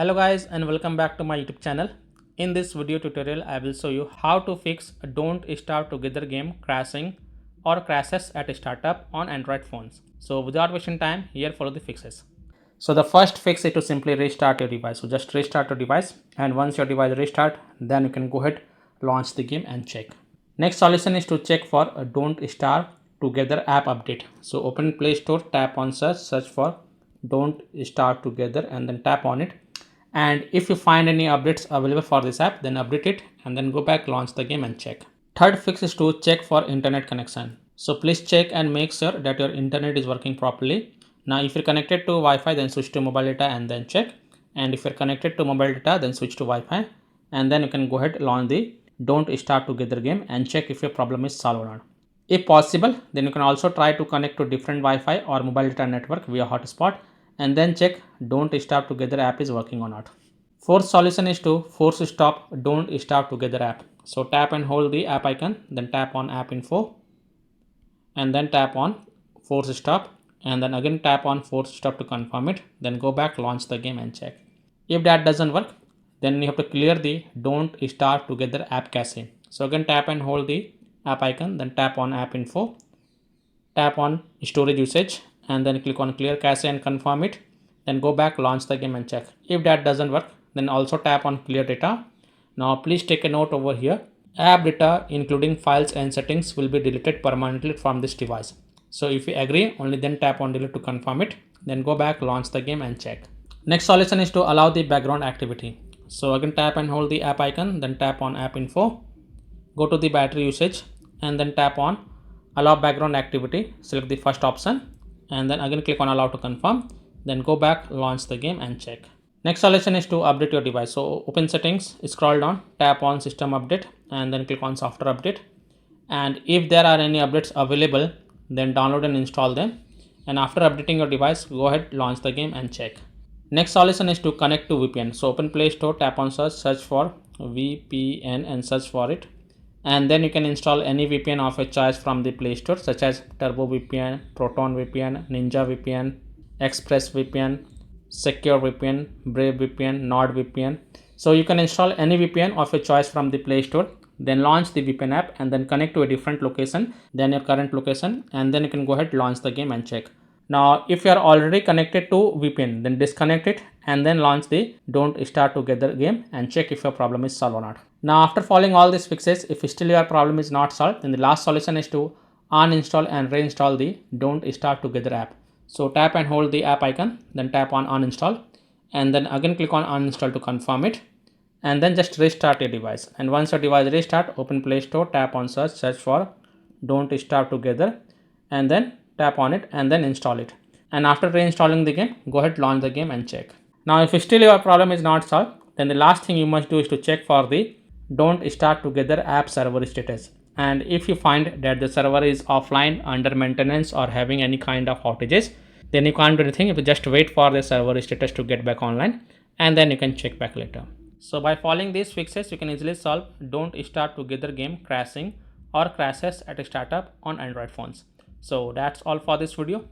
Hello guys and welcome back to my YouTube channel. In this video tutorial I will show you how to fix Don't Start Together game crashing or crashes at startup on Android phones. So without wasting time, here follow the fixes. So the first fix is to simply restart your device. So just restart your device, and once your device restart, then you can go ahead, launch the game and check. Next solution is to check for a Don't Start Together app update. So open Play Store, tap on search for Don't Start Together and then tap on it. And if you find any updates available for this app, then update it and then go back, launch the game and check. Third fix is to check for internet connection. So please check and make sure that your internet is working properly. Now if you're connected to Wi-Fi, then switch to mobile data and then check. And if you're connected to mobile data, then switch to Wi-Fi. And then you can go ahead, launch the Don't Start Together game and check if your problem is solved or not. If possible, then you can also try to connect to different Wi-Fi or mobile data network via hotspot and then check Don't Start Together app is working or not. Fourth solution is to force stop Don't Start Together app. So tap and hold the app icon, then tap on app info and then tap on force stop and then again tap on force stop to confirm it. Then go back, launch the game and check. If that doesn't work, then you have to clear the Don't Start Together app cache. So again tap and hold the app icon, then tap on app info, tap on storage usage and then click on clear cache and confirm it. Then go back, launch the game and check. If that doesn't work, then also tap on clear data. Now please take a note over here. App data including files and settings will be deleted permanently from this device. So if you agree, only then tap on delete to confirm it. Then go back, launch the game and check. Next solution is to allow the background activity. So again tap and hold the app icon, then tap on app info, go to the battery usage and then tap on allow background activity. Select the first option and then again click on allow to confirm. Then go back, launch the game and check. Next solution is to update your device. So open settings, scroll down, tap on system update and then click on software update. And if there are any updates available, then download and install them. And after updating your device, go ahead, launch the game and check. Next solution is to connect to VPN. So open Play Store, tap on search for VPN and search for it. And then you can install any VPN of a choice from the Play Store, such as Turbo VPN, Proton VPN, Ninja VPN, Express VPN, Secure VPN, Brave VPN, NordVPN. So you can install any VPN of your choice from the Play Store, then launch the VPN app and then connect to a different location than your current location, and then you can go ahead, launch the game and check. Now if you are already connected to VPN, then disconnect it and then launch the Don't Start Together game and check if your problem is solved or not. Now after following all these fixes, if still your problem is not solved, then the last solution is to uninstall and reinstall the Don't Start Together app. So tap and hold the app icon, then tap on uninstall and then again click on uninstall to confirm it and then just restart your device. And once your device restart, open Play Store, tap on search for Don't Start Together and then tap on it and then install it. And after reinstalling the game, go ahead, launch the game and check. Now if still your problem is not solved, then the last thing you must do is to check for the Don't Start Together app server status. And if you find that the server is offline, under maintenance or having any kind of outages, then you can't do anything. You just wait for the server status to get back online and then you can check back later. So by following these fixes, you can easily solve Don't Start Together game crashing or crashes at a startup on Android phones. So that's all for this video.